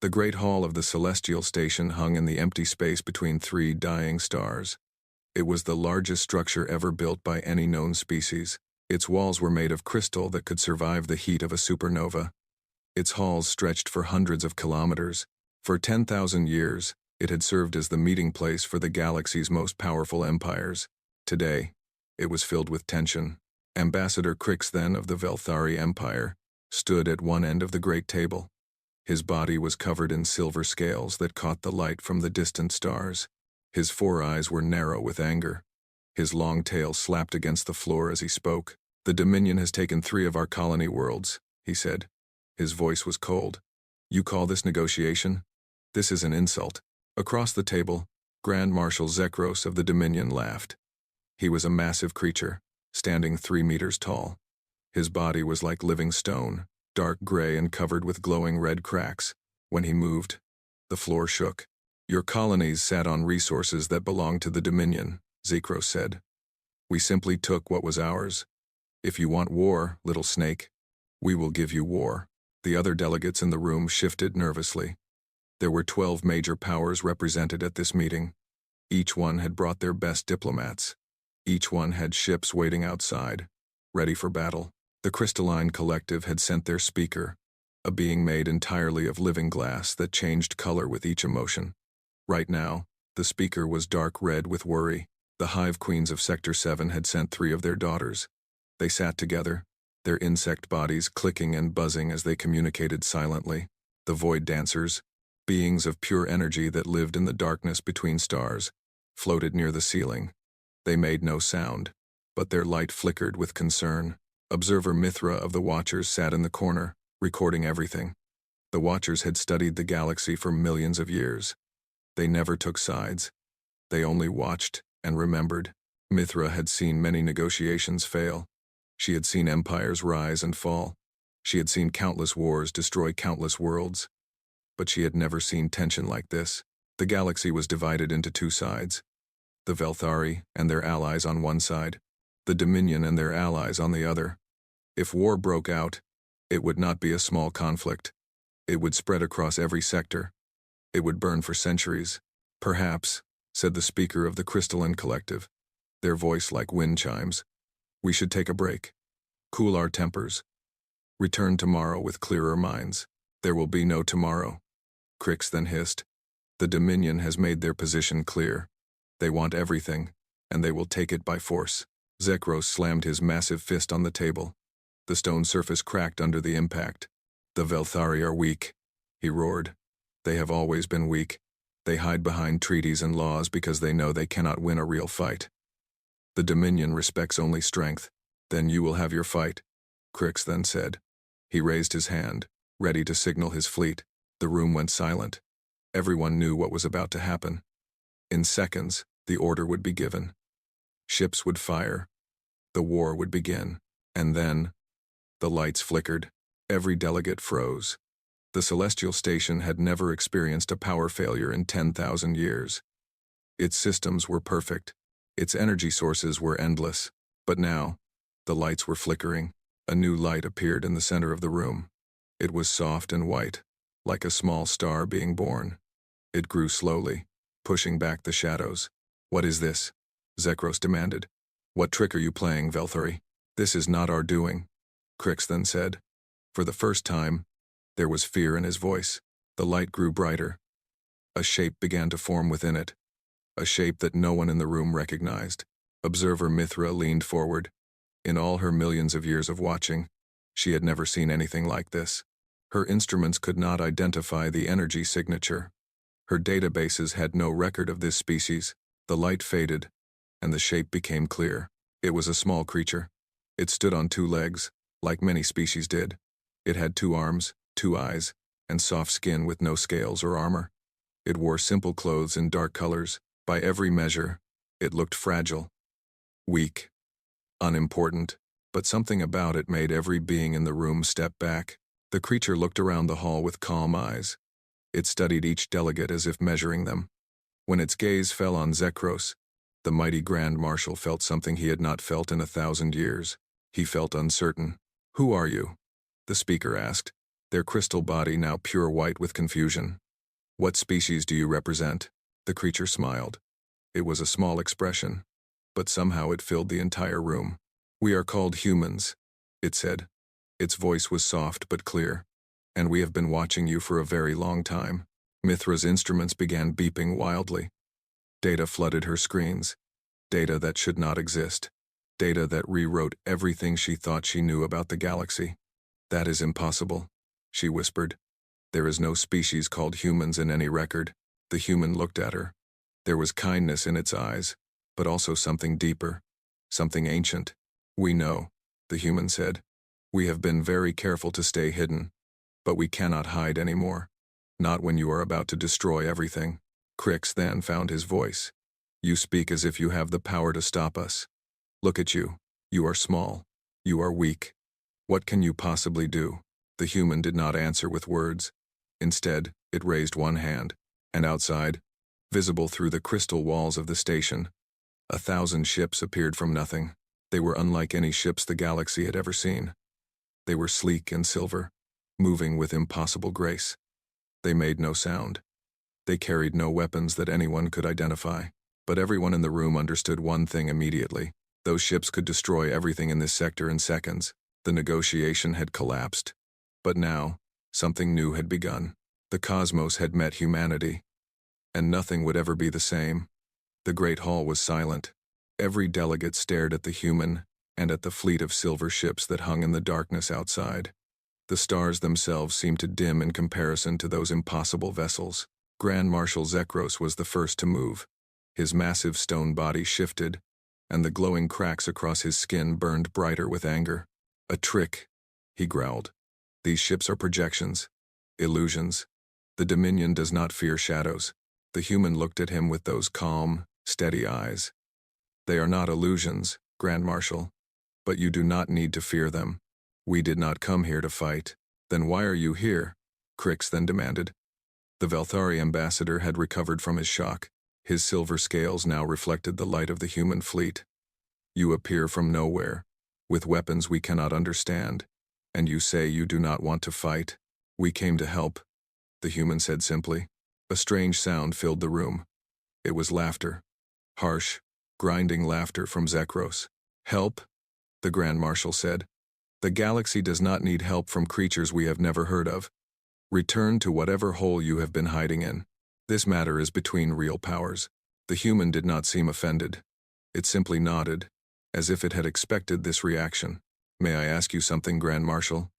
The great hall of the celestial station hung in the empty space between three dying stars. It was the largest structure ever built by any known species. Its walls were made of crystal that could survive the heat of a supernova. Its halls stretched for hundreds of kilometers. For 10,000 years, it had served as the meeting place for the galaxy's most powerful empires. Today, it was filled with tension. Ambassador Crix, then of the Velthari Empire, stood at one end of the great table. His body was covered in silver scales that caught the light from the distant stars. His four eyes were narrow with anger. His long tail slapped against the floor as he spoke. "The Dominion has taken 3 of our colony worlds," he said. His voice was cold. "You call this negotiation? This is an insult." Across the table, Grand Marshal Zekros of the Dominion laughed. He was a massive creature, standing 3 meters tall. His body was like living stone, dark gray and covered with glowing red cracks. When he moved, the floor shook. "Your colonies sat on resources that belonged to the Dominion," Zekros said. "We simply took what was ours. If you want war, little snake, we will give you war." The other delegates in the room shifted nervously. There were 12 major powers represented at this meeting. Each one had brought their best diplomats. Each one had ships waiting outside, ready for battle. The Crystalline Collective had sent their speaker, a being made entirely of living glass that changed color with each emotion. Right now, the speaker was dark red with worry. The Hive Queens of Sector 7 had sent 3 of their daughters. They sat together, their insect bodies clicking and buzzing as they communicated silently. The Void Dancers, beings of pure energy that lived in the darkness between stars, floated near the ceiling. They made no sound, but their light flickered with concern. Observer Mithra of the Watchers sat in the corner, recording everything. The Watchers had studied the galaxy for millions of years. They never took sides. They only watched and remembered. Mithra had seen many negotiations fail. She had seen empires rise and fall. She had seen countless wars destroy countless worlds. But she had never seen tension like this. The galaxy was divided into 2 sides. The Velthari and their allies on one side, the Dominion and their allies on the other. If war broke out, it would not be a small conflict. It would spread across every sector. It would burn for centuries. "Perhaps," said the speaker of the Crystalline Collective, their voice like wind chimes, "we should take a break. Cool our tempers. Return tomorrow with clearer minds." "There will be no tomorrow," Crix then hissed. "The Dominion has made their position clear. They want everything, and they will take it by force." Zekros slammed his massive fist on the table. The stone surface cracked under the impact. "The Velthari are weak," he roared. "They have always been weak. They hide behind treaties and laws because they know they cannot win a real fight. The Dominion respects only strength. Then you will have your fight," Crix then said. He raised his hand, ready to signal his fleet. The room went silent. Everyone knew what was about to happen. In seconds, the order would be given. Ships would fire. The war would begin. And then, the lights flickered. Every delegate froze. The celestial station had never experienced a power failure in 10,000 years. Its systems were perfect. Its energy sources were endless. But now, the lights were flickering. A new light appeared in the center of the room. It was soft and white, like a small star being born. It grew slowly, pushing back the shadows. "What is this?" Zekros demanded. "What trick are you playing, Velthari?" "This is not our doing," Crix then said. For the first time, there was fear in his voice. The light grew brighter. A shape began to form within it, a shape that no one in the room recognized. Observer Mithra leaned forward. In all her millions of years of watching, she had never seen anything like this. Her instruments could not identify the energy signature. Her databases had no record of this species. The light faded, and the shape became clear. It was a small creature. It stood on 2 legs, like many species did. It had 2 arms, 2 eyes, and soft skin with no scales or armor. It wore simple clothes in dark colors. By every measure, it looked fragile, weak, unimportant, but something about it made every being in the room step back. The creature looked around the hall with calm eyes. It studied each delegate as if measuring them. When its gaze fell on Zekros, the mighty Grand Marshal felt something he had not felt in 1,000 years. He felt uncertain. "Who are you?" the speaker asked. their crystal body now pure white with confusion. "What species do you represent?" The creature smiled. It was a small expression, but somehow it filled the entire room. "We are called humans," it said. Its voice was soft but clear. "And we have been watching you for a very long time." Mithra's instruments began beeping wildly. Data flooded her screens. Data that should not exist. Data that rewrote everything she thought she knew about the galaxy. "That is impossible," she whispered. "There is no species called humans in any record." The human looked at her. There was kindness in its eyes, but also something deeper, something ancient. "We know," the human said. "We have been very careful to stay hidden, but we cannot hide anymore. Not when you are about to destroy everything." Crix then found his voice. "You speak as if you have the power to stop us. Look at you. You are small. You are weak. What can you possibly do?" The human did not answer with words. Instead, it raised one hand, and outside, visible through the crystal walls of the station, 1,000 ships appeared from nothing. They were unlike any ships the galaxy had ever seen. They were sleek and silver, moving with impossible grace. They made no sound. They carried no weapons that anyone could identify. But everyone in the room understood one thing immediately. Those ships could destroy everything in this sector in seconds. The negotiation had collapsed. But now, something new had begun. The cosmos had met humanity. And nothing would ever be the same. The great hall was silent. Every delegate stared at the human and at the fleet of silver ships that hung in the darkness outside. The stars themselves seemed to dim in comparison to those impossible vessels. Grand Marshal Zekros was the first to move. His massive stone body shifted, and the glowing cracks across his skin burned brighter with anger. "A trick," he growled. "These ships are projections, illusions. The Dominion does not fear shadows." The human looked at him with those calm, steady eyes. "They are not illusions, Grand Marshal, but you do not need to fear them. We did not come here to fight." "Then why are you here?" Crix then demanded. The Velthari ambassador had recovered from his shock. His silver scales now reflected the light of the human fleet. "You appear from nowhere, with weapons we cannot understand, and you say you do not want to fight." "We came to help," the human said simply. A strange sound filled the room. It was laughter. Harsh, grinding laughter from Zekros. "Help?" the Grand Marshal said. "The galaxy does not need help from creatures we have never heard of. Return to whatever hole you have been hiding in. This matter is between real powers." The human did not seem offended. It simply nodded, as if it had expected this reaction. "May I ask you something, Grand Marshal?"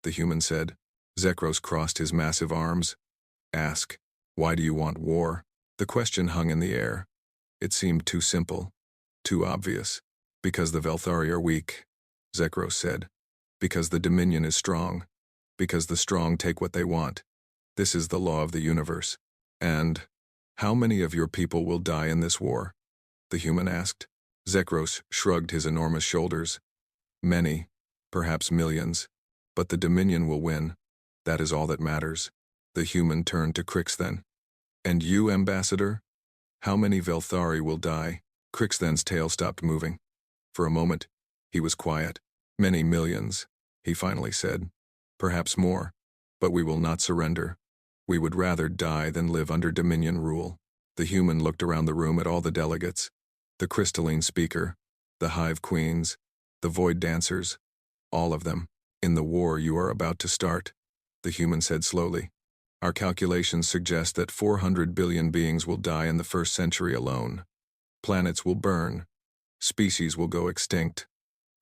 the human said. Zekros crossed his massive arms. "Ask. Why do you want war?" The question hung in the air. It seemed too simple, too obvious. "Because the Velthari are weak," Zekros said. "Because the Dominion is strong. Because the strong take what they want. This is the law of the universe." "And how many of your people will die in this war?" the human asked. Zekros shrugged his enormous shoulders. "Many, perhaps millions. But the Dominion will win. That is all that matters." The human turned to Crix then. "And you, Ambassador? How many Velthari will die?" Crix then's tail stopped moving. For a moment, he was quiet. "Many millions," he finally said. "Perhaps more. But we will not surrender. We would rather die than live under Dominion rule." The human looked around the room at all the delegates. The crystalline speaker, the hive queens, the void dancers, all of them. "In the war you are about to start," the human said slowly, "our calculations suggest that 400 billion beings will die in the first century alone. Planets will burn. Species will go extinct.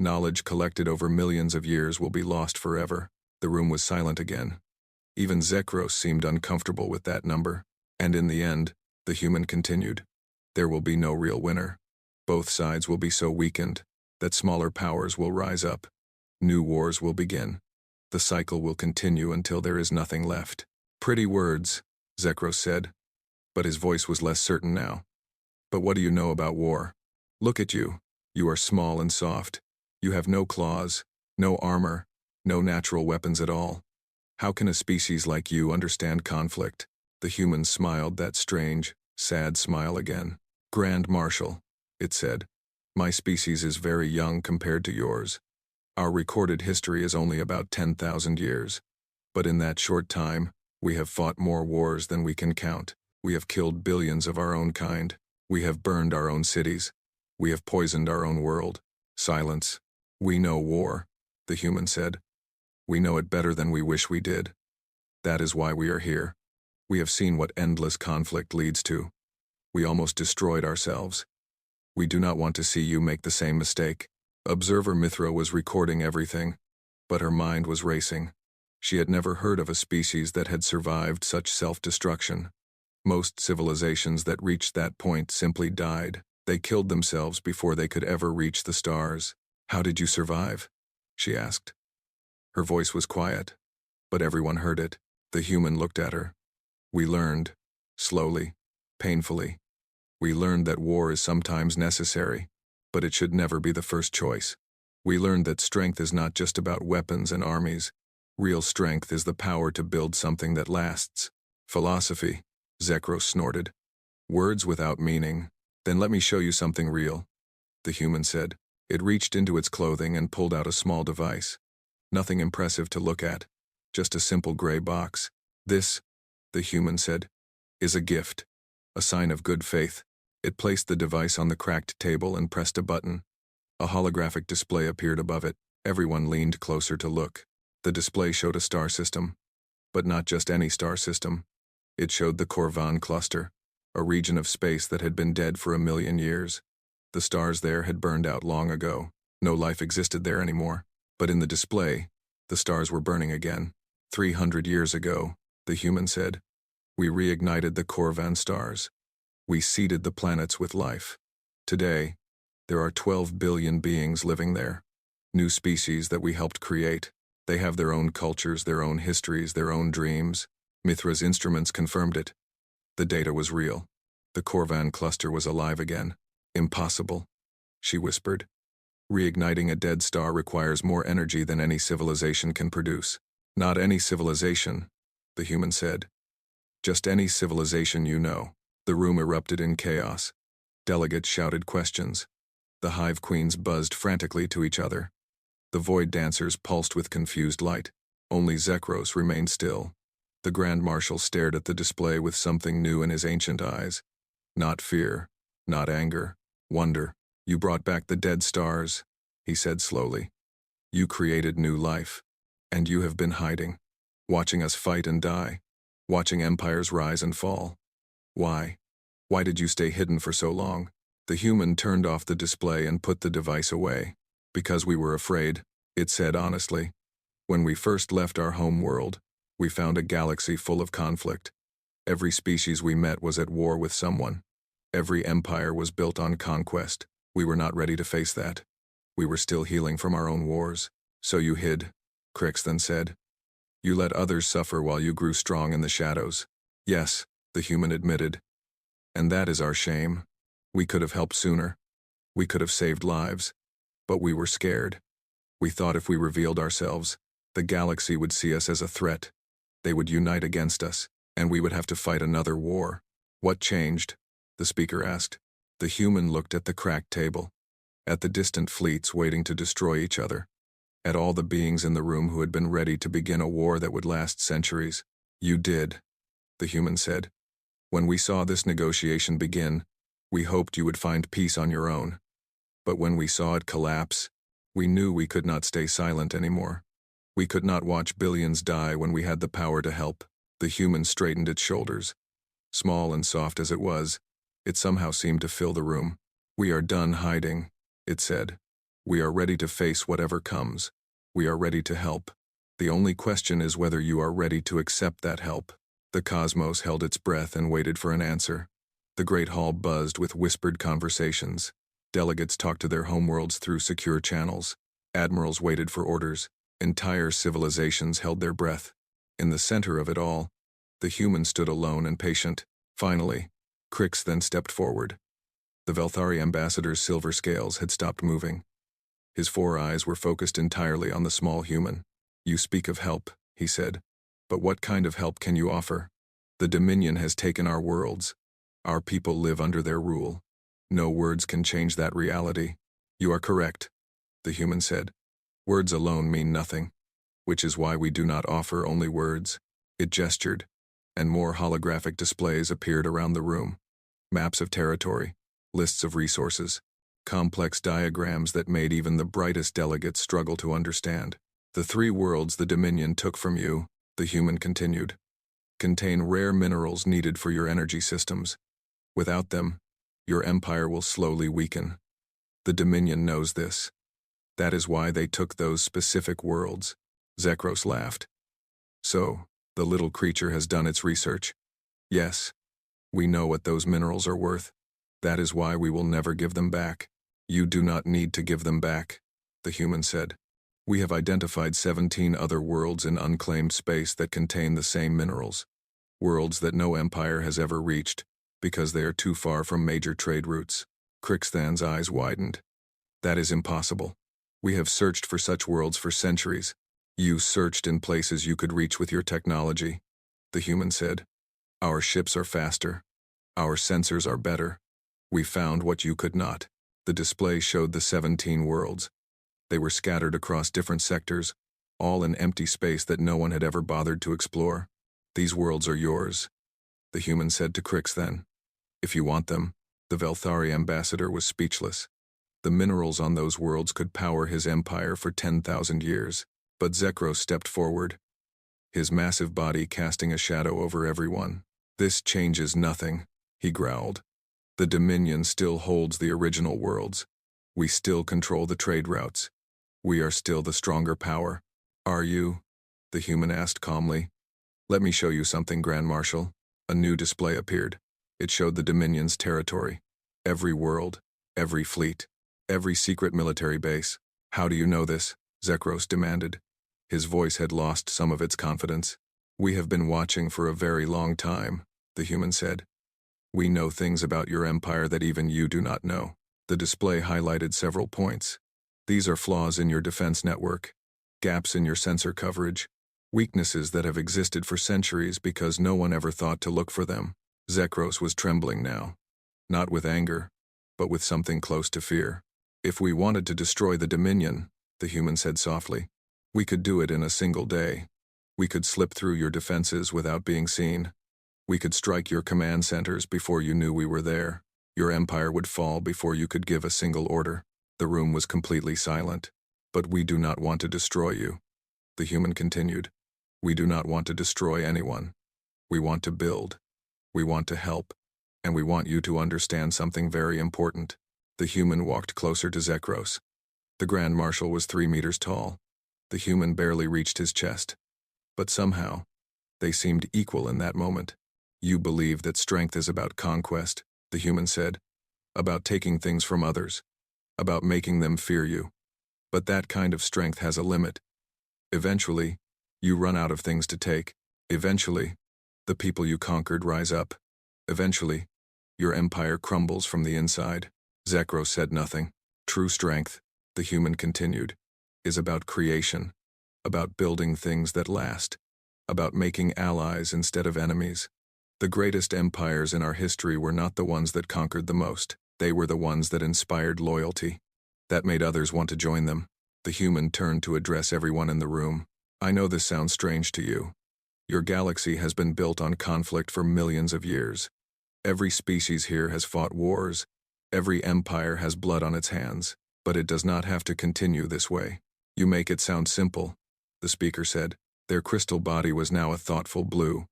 Knowledge collected over millions of years will be lost forever." The room was silent again. Even Zekros seemed uncomfortable with that number. "And in the end," the human continued, "there will be no real winner. Both sides will be so weakened that smaller powers will rise up. New wars will begin. The cycle will continue until there is nothing left." "Pretty words," Zekros said, but his voice was less certain now. "But what do you know about war? Look at you. You are small and soft. You have no claws, no armor, no natural weapons at all. How can a species like you understand conflict?" The human smiled that strange, sad smile again. "Grand Marshal," it said, "my species is very young compared to yours. Our recorded history is only about 10,000 years. But in that short time, we have fought more wars than we can count. We have killed billions of our own kind. We have burned our own cities. We have poisoned our own world. Silence. We know war, the human said. We know it better than we wish we did. That is why we are here. We have seen what endless conflict leads to. We almost destroyed ourselves. We do not want to see you make the same mistake. Observer Mithra was recording everything, but her mind was racing. She had never heard of a species that had survived such self-destruction. Most civilizations that reached that point simply died. They killed themselves before they could ever reach the stars. How did you survive? She asked. Her voice was quiet, but everyone heard it. The human looked at her. We learned, slowly, painfully. We learned that war is sometimes necessary, but it should never be the first choice. We learned that strength is not just about weapons and armies. Real strength is the power to build something that lasts. Philosophy, Zekros snorted. Words without meaning. Then let me show you something real, the human said. It reached into its clothing and pulled out a small device. Nothing impressive to look at, just a simple gray box. This, the human said, is a gift, a sign of good faith. It placed the device on the cracked table and pressed a button. A holographic display appeared above it. Everyone leaned closer to look. The display showed a star system, but not just any star system. It showed the Corvan cluster, a region of space that had been dead for 1,000,000 years. The stars there had burned out long ago. No life existed there anymore. But in the display, the stars were burning again. 300 years ago, the human said, we reignited the Corvan stars. We seeded the planets with life. Today, there are 12 billion beings living there. New species that we helped create. They have their own cultures, their own histories, their own dreams. Mithra's instruments confirmed it. The data was real. The Corvan cluster was alive again. Impossible, she whispered. Reigniting a dead star requires more energy than any civilization can produce. Not any civilization, the human said. Just any civilization you know. The room erupted in chaos. Delegates shouted questions. The hive queens buzzed frantically to each other. The void dancers pulsed with confused light. Only Zekros remained still. The Grand Marshal stared at the display with something new in his ancient eyes. Not fear, not anger, wonder. You brought back the dead stars, he said slowly. You created new life. And you have been hiding, watching us fight and die, watching empires rise and fall. Why? Why did you stay hidden for so long? The human turned off the display and put the device away. Because we were afraid, it said honestly. When we first left our home world, we found a galaxy full of conflict. Every species we met was at war with someone. Every empire was built on conquest. We were not ready to face that. We were still healing from our own wars. So you hid, Crix then said. You let others suffer while you grew strong in the shadows. Yes, the human admitted. And that is our shame. We could have helped sooner. We could have saved lives. But we were scared. We thought if we revealed ourselves, the galaxy would see us as a threat. They would unite against us, and we would have to fight another war. What changed? The speaker asked. The human looked at the cracked table, at the distant fleets waiting to destroy each other, at all the beings in the room who had been ready to begin a war that would last centuries. You did, the human said. When we saw this negotiation begin, we hoped you would find peace on your own. But when we saw it collapse, we knew we could not stay silent anymore. We could not watch billions die when we had the power to help. The human straightened its shoulders. Small and soft as it was, it somehow seemed to fill the room. We are done hiding, it said. We are ready to face whatever comes. We are ready to help. The only question is whether you are ready to accept that help. The cosmos held its breath and waited for an answer. The great hall buzzed with whispered conversations. Delegates talked to their homeworlds through secure channels. Admirals waited for orders. Entire civilizations held their breath. In the center of it all, the human stood alone and patient. Finally, Crix then stepped forward. The Velthari ambassador's silver scales had stopped moving. His 4 eyes were focused entirely on the small human. You speak of help, he said. But what kind of help can you offer? The Dominion has taken our worlds. Our people live under their rule. No words can change that reality. You are correct, the human said. Words alone mean nothing. which is why we do not offer only words. It gestured, and more holographic displays appeared around the room. Maps of territory, lists of resources, complex diagrams that made even the brightest delegates struggle to understand. The 3 worlds the Dominion took from you, the human continued, contain rare minerals needed for your energy systems. Without them, your empire will slowly weaken. The Dominion knows this. That is why they took those specific worlds. Zekros laughed. So, the little creature has done its research. Yes, we know what those minerals are worth. That is why we will never give them back. You do not need to give them back, the human said. We have identified 17 other worlds in unclaimed space that contain the same minerals. Worlds that no empire has ever reached, because they are too far from major trade routes. Crixthan's eyes widened. That is impossible. We have searched for such worlds for centuries. You searched in places you could reach with your technology, the human said. Our ships are faster. Our sensors are better. We found what you could not. The display showed the 17 worlds. They were scattered across different sectors, all in empty space that no one had ever bothered to explore. These worlds are yours, the human said to Crixthan. If you want them, the Velthari ambassador was speechless. The minerals on those worlds could power his empire for 10,000 years. But Zekros stepped forward, his massive body casting a shadow over everyone. This changes nothing, he growled. The Dominion still holds the original worlds. We still control the trade routes. We are still the stronger power. Are you? The human asked calmly. Let me show you something, Grand Marshal. A new display appeared. It showed the Dominion's territory. Every world, every fleet, every secret military base. How do you know this? Zekros demanded. His voice had lost some of its confidence. We have been watching for a very long time, the human said. We know things about your empire that even you do not know. The display highlighted several points. These are flaws in your defense network, gaps in your sensor coverage, weaknesses that have existed for centuries because no one ever thought to look for them. Zekros was trembling now, not with anger, but with something close to fear. If we wanted to destroy the Dominion, the human said softly, we could do it in a single day. We could slip through your defenses without being seen. We could strike your command centers before you knew we were there. Your empire would fall before you could give a single order. The room was completely silent. But we do not want to destroy you, the human continued. We do not want to destroy anyone. We want to build. We want to help. And we want you to understand something very important. The human walked closer to Zekros. The Grand Marshal was 3 meters tall. The human barely reached his chest. But somehow, they seemed equal in that moment. You believe that strength is about conquest, the human said, about taking things from others, about making them fear you. But that kind of strength has a limit. Eventually, you run out of things to take. Eventually, the people you conquered rise up. Eventually, your empire crumbles from the inside. Zekros said nothing. True strength, the human continued, is about creation, about building things that last, about making allies instead of enemies. The greatest empires in our history were not the ones that conquered the most. They were the ones that inspired loyalty, that made others want to join them. The human turned to address everyone in the room. I know this sounds strange to you. Your galaxy has been built on conflict for millions of years. Every species here has fought wars. Every empire has blood on its hands. But it does not have to continue this way. You make it sound simple, the speaker said. Their crystal body was now a thoughtful blue.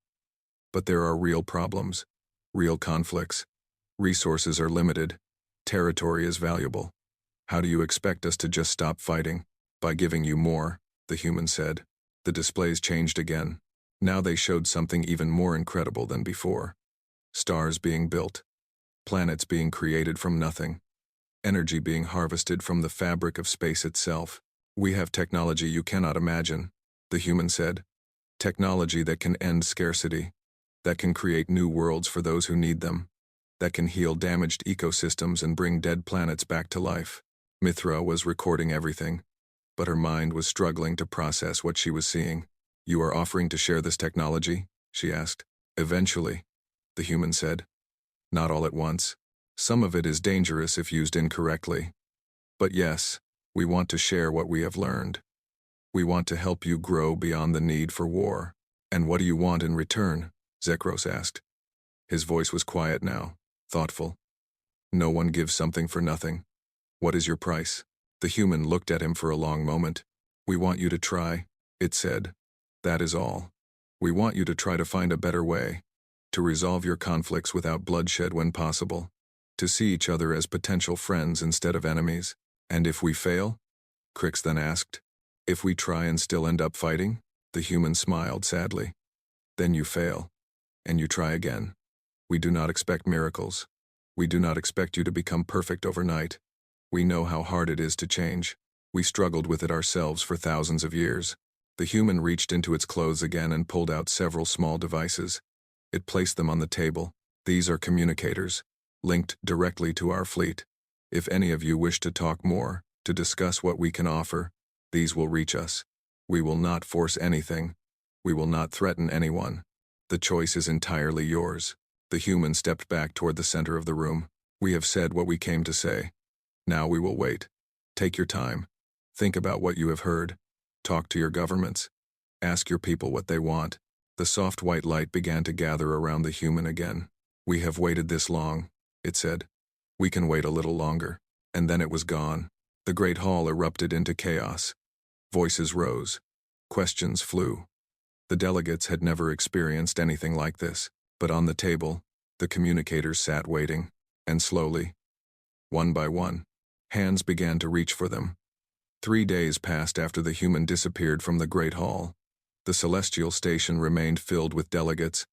But there are real problems, real conflicts. Resources are limited. Territory is valuable. How do you expect us to just stop fighting? By giving you more, the human said. The displays changed again. Now they showed something even more incredible than before. Stars being built. Planets being created from nothing. Energy being harvested from the fabric of space itself. We have technology you cannot imagine, the human said. Technology that can end scarcity, that can create new worlds for those who need them, that can heal damaged ecosystems and bring dead planets back to life. Mithra was recording everything, but her mind was struggling to process what she was seeing. You are offering to share this technology? She asked. Eventually, the human said. Not all at once. Some of it is dangerous if used incorrectly. But yes, we want to share what we have learned. We want to help you grow beyond the need for war. And what do you want in return? Zekros asked. His voice was quiet now, thoughtful. No one gives something for nothing. What is your price? The human looked at him for a long moment. We want you to try, it said. That is all. We want you to try to find a better way, to resolve your conflicts without bloodshed when possible, to see each other as potential friends instead of enemies. And if we fail? Crix then asked. If we try and still end up fighting? The human smiled sadly. Then you fail. And you try again. We do not expect miracles. We do not expect you to become perfect overnight. We know how hard it is to change. We struggled with it ourselves for thousands of years. The human reached into its clothes again and pulled out several small devices. It placed them on the table. These are communicators, linked directly to our fleet. If any of you wish to talk more, to discuss what we can offer, these will reach us. We will not force anything. We will not threaten anyone. The choice is entirely yours. The human stepped back toward the center of the room. We have said what we came to say. Now we will wait. Take your time. Think about what you have heard. Talk to your governments. Ask your people what they want. The soft white light began to gather around the human again. We have waited this long, it said. We can wait a little longer. And then it was gone. The great hall erupted into chaos. Voices rose. Questions flew. The delegates had never experienced anything like this. But on the table, the communicators sat waiting, and slowly, one by one, hands began to reach for them. 3 days passed after the human disappeared from the Great Hall. The celestial station remained filled with delegates,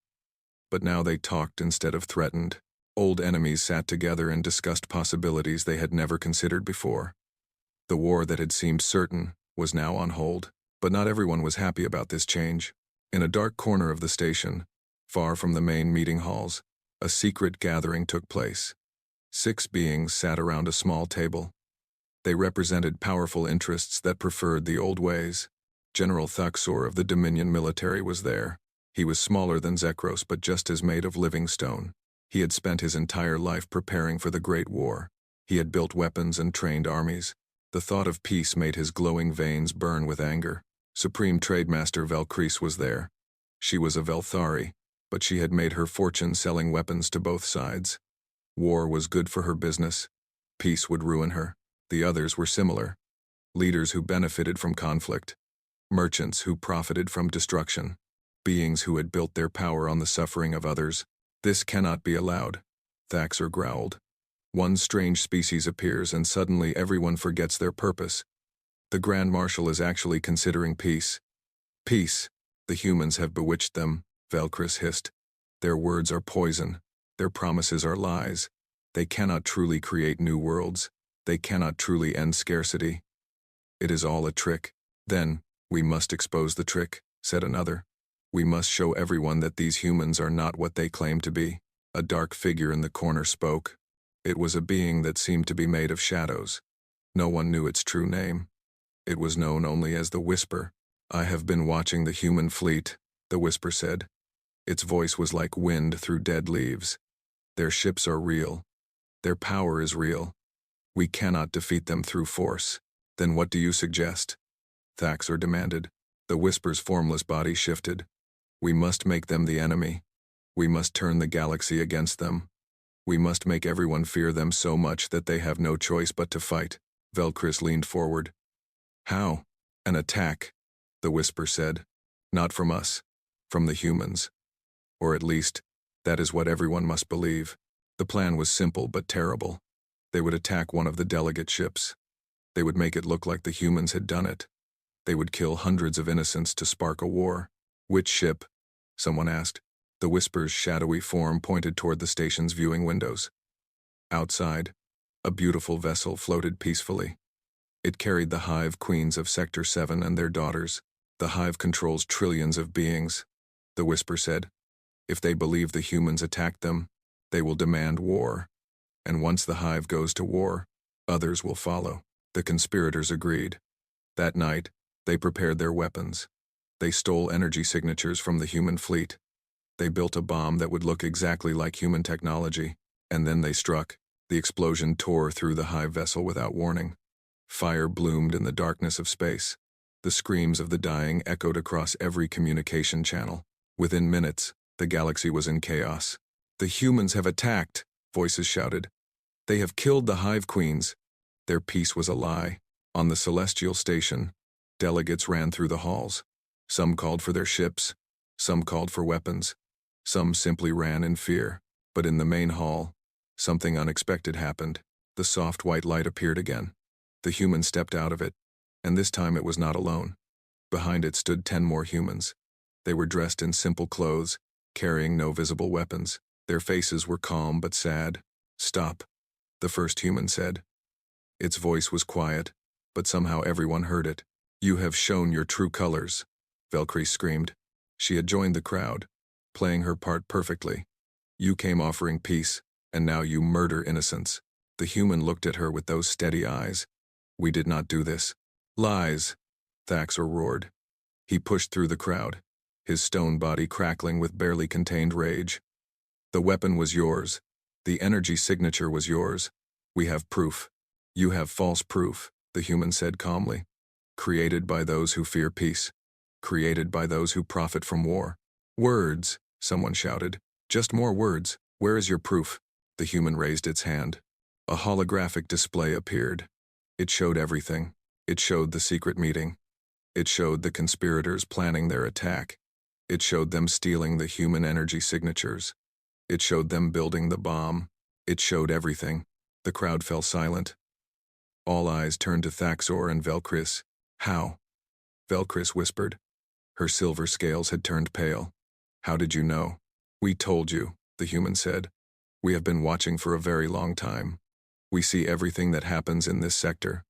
but now they talked instead of threatened. Old enemies sat together and discussed possibilities they had never considered before. The war that had seemed certain was now on hold, but not everyone was happy about this change. In a dark corner of the station, far from the main meeting halls, a secret gathering took place. 6 beings sat around a small table. They represented powerful interests that preferred the old ways. General Thaxor of the Dominion military was there. He was smaller than Zekros but just as made of living stone. He had spent his entire life preparing for the Great War. He had built weapons and trained armies. The thought of peace made his glowing veins burn with anger. Supreme Trademaster Velcris was there. She was a Velthari, but she had made her fortune selling weapons to both sides. War was good for her business. Peace would ruin her. The others were similar. Leaders who benefited from conflict. Merchants who profited from destruction. Beings who had built their power on the suffering of others. This cannot be allowed, Thaxor growled. One strange species appears and suddenly everyone forgets their purpose. The Grand Marshal is actually considering peace. Peace. The humans have bewitched them, Velcris hissed. Their words are poison. Their promises are lies. They cannot truly create new worlds. They cannot truly end scarcity. It is all a trick. Then, we must expose the trick, said another. We must show everyone that these humans are not what they claim to be. A dark figure in the corner spoke. It was a being that seemed to be made of shadows. No one knew its true name. It was known only as the Whisper. I have been watching the human fleet, the Whisper said. Its voice was like wind through dead leaves. Their ships are real. Their power is real. We cannot defeat them through force. Then what do you suggest? Thaxor demanded. The Whisper's formless body shifted. We must make them the enemy. We must turn the galaxy against them. We must make everyone fear them so much that they have no choice but to fight. Velcris leaned forward. How? An attack, the Whisper said. Not from us, from the humans. Or at least, that is what everyone must believe. The plan was simple but terrible. They would attack one of the delegate ships. They would make it look like the humans had done it. They would kill hundreds of innocents to spark a war. Which ship? Someone asked. The Whisper's shadowy form pointed toward the station's viewing windows. Outside, a beautiful vessel floated peacefully. It carried the Hive Queens of Sector 7 and their daughters. The Hive controls trillions of beings, the Whisper said. If they believe the humans attacked them, they will demand war. And once the Hive goes to war, others will follow. The conspirators agreed. That night, they prepared their weapons. They stole energy signatures from the human fleet. They built a bomb that would look exactly like human technology, and then they struck. The explosion tore through the Hive vessel without warning. Fire bloomed in the darkness of space. The screams of the dying echoed across every communication channel. Within minutes, the galaxy was in chaos. "The humans have attacked," voices shouted. "They have killed the Hive Queens." Their peace was a lie. On the celestial station, delegates ran through the halls. Some called for their ships, some called for weapons, some simply ran in fear. But in the main hall, something unexpected happened. The soft white light appeared again. The human stepped out of it, and this time it was not alone. Behind it stood 10 more humans. They were dressed in simple clothes, carrying no visible weapons. Their faces were calm but sad. "Stop," the first human said. Its voice was quiet, but somehow everyone heard it. "You have shown your true colors," Valkyrie screamed. She had joined the crowd, playing her part perfectly. "You came offering peace, and now you murder innocents." The human looked at her with those steady eyes. "We did not do this." "Lies," Thaxor roared. He pushed through the crowd, his stone body crackling with barely contained rage. "The weapon was yours. The energy signature was yours. We have proof." "You have false proof," the human said calmly. "Created by those who fear peace. Created by those who profit from war." "Words," someone shouted. "Just more words. Where is your proof?" The human raised its hand. A holographic display appeared. It showed everything. It showed the secret meeting. It showed the conspirators planning their attack. It showed them stealing the human energy signatures. It showed them building the bomb. It showed everything. The crowd fell silent. All eyes turned to Thaxor and Velkris. "How?" Velkris whispered. Her silver scales had turned pale. "How did you know?" "We told you," the human said. "We have been watching for a very long time. We see everything that happens in this sector.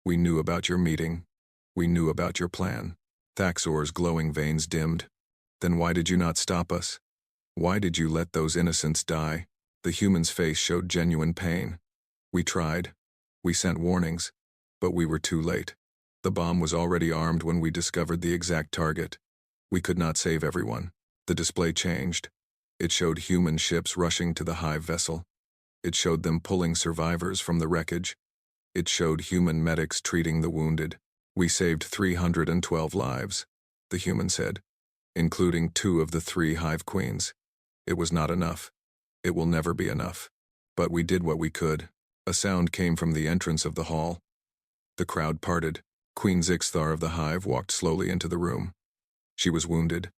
We knew about your meeting. We knew about your plan." Thaxor's glowing veins dimmed. "Then why did you not stop us? Why did you let those innocents die?" The human's face showed genuine pain. "We tried. We sent warnings. But we were too late. The bomb was already armed when we discovered the exact target. We could not save everyone." The display changed. It showed human ships rushing to the Hive vessel. It showed them pulling survivors from the wreckage. It showed human medics treating the wounded. "We saved 312 lives," the human said, "including 2 of the 3 Hive Queens. It was not enough. It will never be enough. But we did what we could." A sound came from the entrance of the hall. The crowd parted. Queen Zixthar of the Hive walked slowly into the room. She was wounded.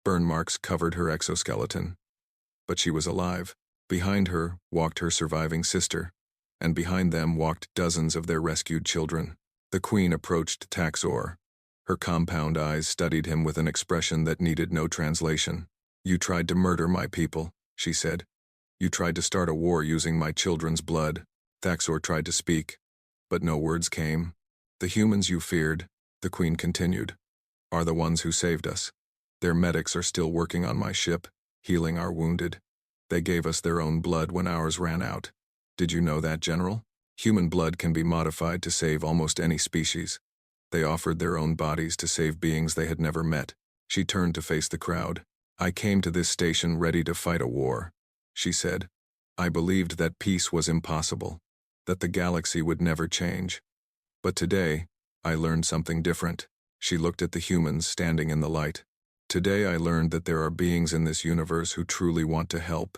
Burn marks covered her exoskeleton. But she was alive. Behind her walked her surviving sister, and behind them walked dozens of their rescued children. The queen approached Thaxor. Her compound eyes studied him with an expression that needed no translation. "You tried to murder my people," she said. "You tried to start a war using my children's blood." Thaxor tried to speak, but no words came. "The humans you feared," the queen continued, "are the ones who saved us. Their medics are still working on my ship, healing our wounded. They gave us their own blood when ours ran out. Did you know that, General? Human blood can be modified to save almost any species. They offered their own bodies to save beings they had never met." She turned to face the crowd. "I came to this station ready to fight a war," she said. "I believed that peace was impossible, that the galaxy would never change. But today, I learned something different." She looked at the humans standing in the light. "Today I learned that there are beings in this universe who truly want to help,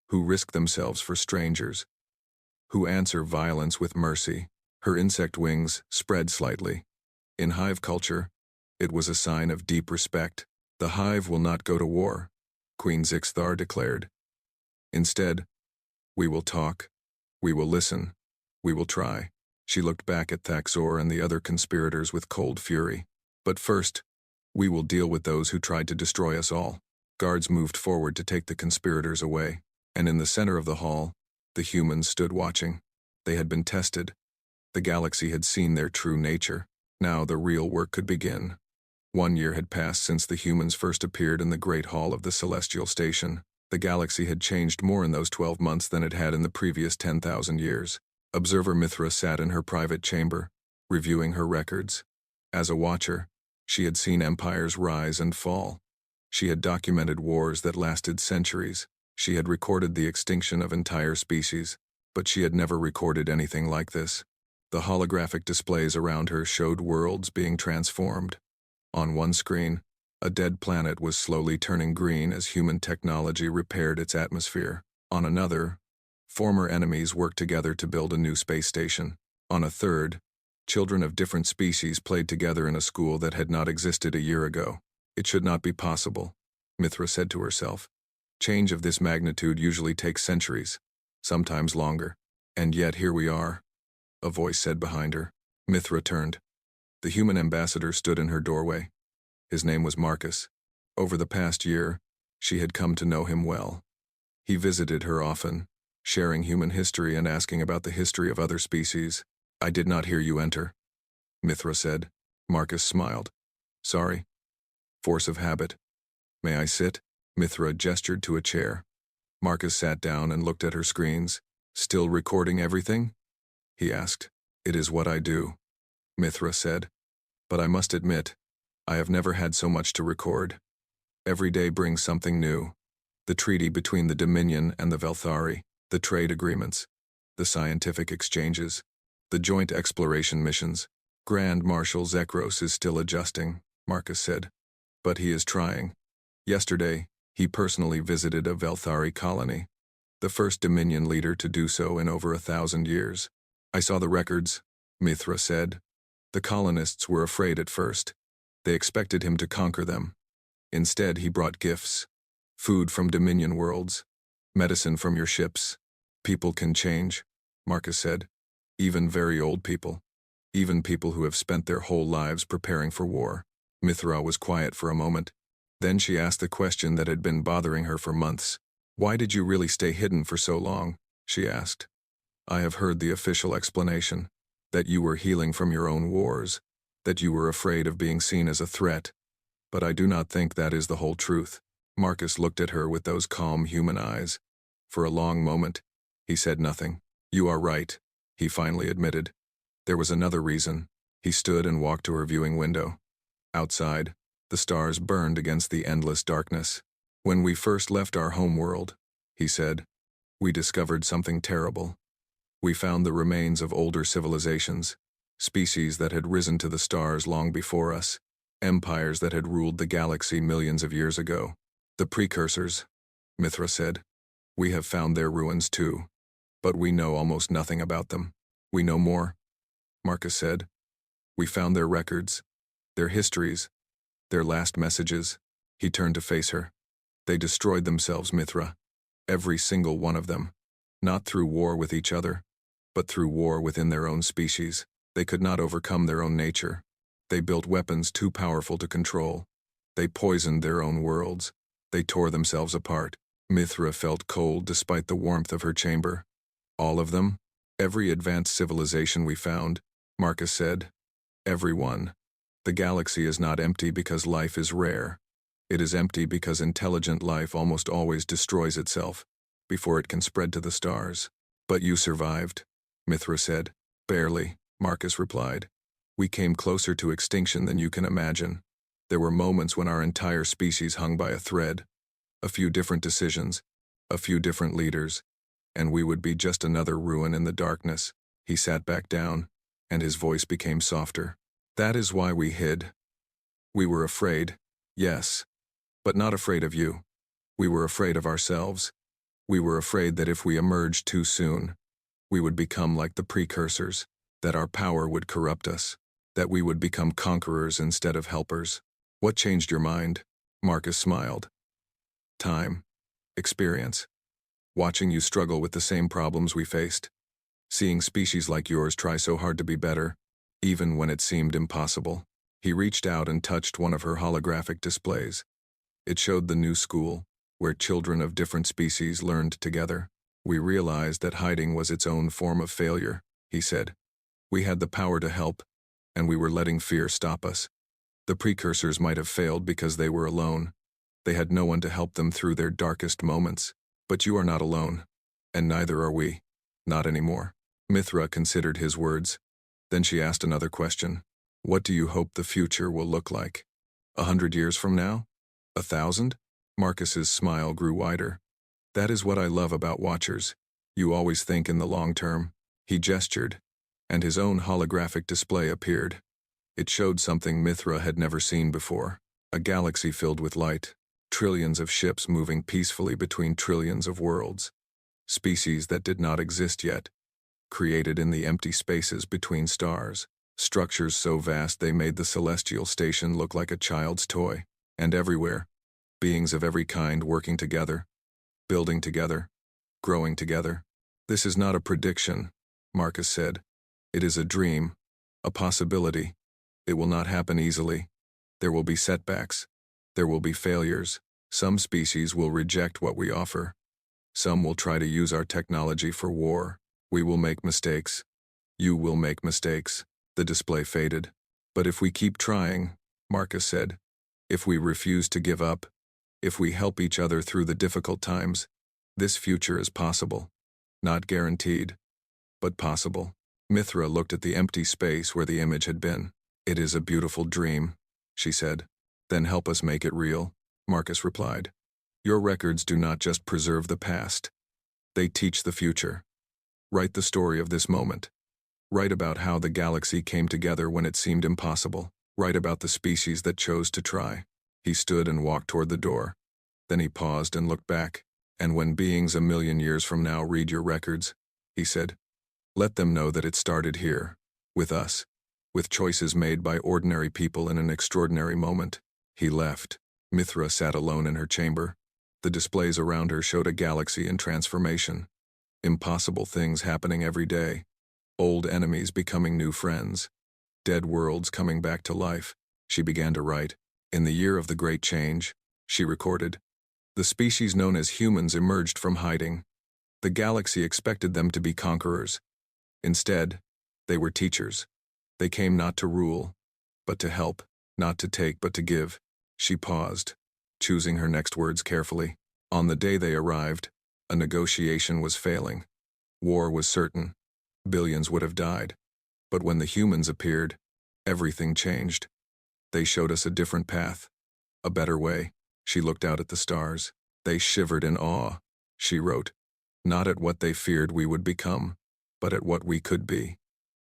who risk themselves for strangers, who answer violence with mercy." Her insect wings spread slightly. In Hive culture, it was a sign of deep respect. "The Hive will not go to war," Queen Zixthar declared. "Instead, we will talk, we will listen, we will try." She looked back at Thaxor and the other conspirators with cold fury. "But first, we will deal with those who tried to destroy us all." Guards moved forward to take the conspirators away, and in the center of the hall, the humans stood watching. They had been tested. The galaxy had seen their true nature. Now the real work could begin. 1 year had passed since the humans first appeared in the Great Hall of the Celestial Station. The galaxy had changed more in those 12 months than it had in the previous 10,000 years. Observer Mithra sat in her private chamber, reviewing her records. As a watcher, she had seen empires rise and fall. She had documented wars that lasted centuries. She had recorded the extinction of entire species, but she had never recorded anything like this. The holographic displays around her showed worlds being transformed. On one screen, a dead planet was slowly turning green as human technology repaired its atmosphere. On another, former enemies worked together to build a new space station. On a third, children of different species played together in a school that had not existed a year ago. It should not be possible, Mithra said to herself. Change of this magnitude usually takes centuries, sometimes longer. And yet here we are, a voice said behind her. Mithra turned. The human ambassador stood in her doorway. His name was Marcus. Over the past year, she had come to know him well. He visited her often, sharing human history and asking about the history of other species. I did not hear you enter, Mithra said. Marcus smiled. Sorry. Force of habit. May I sit? Mithra gestured to a chair. Marcus sat down and looked at her screens. Still recording everything? He asked. It is what I do, Mithra said. But I must admit, I have never had so much to record. Every day brings something new. The treaty between the Dominion and the Velthari, the trade agreements, the scientific exchanges, the joint exploration missions. Grand Marshal Zekros is still adjusting, Marcus said. But he is trying. Yesterday, he personally visited a Velthari colony, the first Dominion leader to do so in over 1,000 years. I saw the records, Mithra said. The colonists were afraid at first. They expected him to conquer them. Instead, he brought gifts. Food from Dominion worlds. Medicine from your ships. People can change, Marcus said. Even very old people. Even people who have spent their whole lives preparing for war. Mithra was quiet for a moment. Then she asked the question that had been bothering her for months. Why did you really stay hidden for so long? She asked. I have heard the official explanation. That you were healing from your own wars. That you were afraid of being seen as a threat. But I do not think that is the whole truth. Marcus looked at her with those calm human eyes. For a long moment, he said nothing. You are right, he finally admitted. There was another reason. He stood and walked to her viewing window. Outside, the stars burned against the endless darkness. When we first left our homeworld, he said, we discovered something terrible. We found the remains of older civilizations, species that had risen to the stars long before us, empires that had ruled the galaxy millions of years ago. The precursors, Mithra said. We have found their ruins too, but we know almost nothing about them. We know more, Marcus said. We found their records, their histories, their last messages. He turned to face her. They destroyed themselves, Mithra. Every single one of them. Not through war with each other, but through war within their own species. They could not overcome their own nature. They built weapons too powerful to control. They poisoned their own worlds. They tore themselves apart. Mithra felt cold despite the warmth of her chamber. All of them? Every advanced civilization we found, Marcus said. Every one. The galaxy is not empty because life is rare. It is empty because intelligent life almost always destroys itself before it can spread to the stars. But you survived, Mithra said. Barely, Marcus replied. We came closer to extinction than you can imagine. There were moments when our entire species hung by a thread. A few different decisions, a few different leaders, and we would be just another ruin in the darkness. He sat back down, and his voice became softer. That is why we hid. We were afraid, yes, but not afraid of you. We were afraid of ourselves. We were afraid that if we emerged too soon, we would become like the precursors, that our power would corrupt us, that we would become conquerors instead of helpers. What changed your mind? Marcus smiled. Time. Experience. Watching you struggle with the same problems we faced. Seeing species like yours try so hard to be better, even when it seemed impossible. He reached out and touched one of her holographic displays. It showed the new school, where children of different species learned together. We realized that hiding was its own form of failure, he said. We had the power to help, and we were letting fear stop us. The precursors might have failed because they were alone. They had no one to help them through their darkest moments. But you are not alone, and neither are we. Not anymore. Mithra considered his words. Then she asked another question. What do you hope the future will look like? 100 years from now? 1,000? Marcus's smile grew wider. That is what I love about Watchers. You always think in the long term. He gestured. and his own holographic display appeared. It showed something Mithra had never seen before, a galaxy filled with light, trillions of ships moving peacefully between trillions of worlds, species that did not exist yet, created in the empty spaces between stars, structures so vast they made the celestial station look like a child's toy, and everywhere, beings of every kind working together, building together, growing together. "This is not a prediction," Marcus said. "It is a dream, a possibility. It will not happen easily. There will be setbacks. There will be failures. Some species will reject what we offer. Some will try to use our technology for war. We will make mistakes. You will make mistakes." The display faded. "But if we keep trying," Marcus said, "if we refuse to give up, if we help each other through the difficult times, this future is possible. Not guaranteed, but possible." Mithra looked at the empty space where the image had been. "It is a beautiful dream," she said. "Then help us make it real," Marcus replied. "Your records do not just preserve the past. They teach the future. Write the story of this moment. Write about how the galaxy came together when it seemed impossible. Write about the species that chose to try." He stood and walked toward the door. Then he paused and looked back. "And when beings a million years from now read your records," he said, "let them know that it started here, with us, with choices made by ordinary people in an extraordinary moment." He left. Mithra sat alone in her chamber. The displays around her showed a galaxy in transformation. Impossible things happening every day. Old enemies becoming new friends. Dead worlds coming back to life. She began to write. "In the year of the Great Change," she recorded, "the species known as humans emerged from hiding. The galaxy expected them to be conquerors. Instead, they were teachers. They came not to rule, but to help, not to take but to give." She paused, choosing her next words carefully. On the day they arrived, a negotiation was failing. War was certain. Billions would have died. But when the humans appeared, everything changed. They showed us a different path, a better way. She looked out at the stars. "They shivered in awe," she wrote, "not at what they feared we would become, but at what we could be.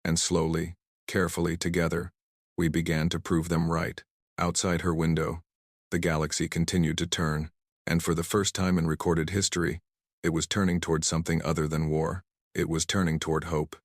And slowly, carefully together, we began to prove them right." Outside her window, the galaxy continued to turn, and for the first time in recorded history, it was turning toward something other than war. It was turning toward hope.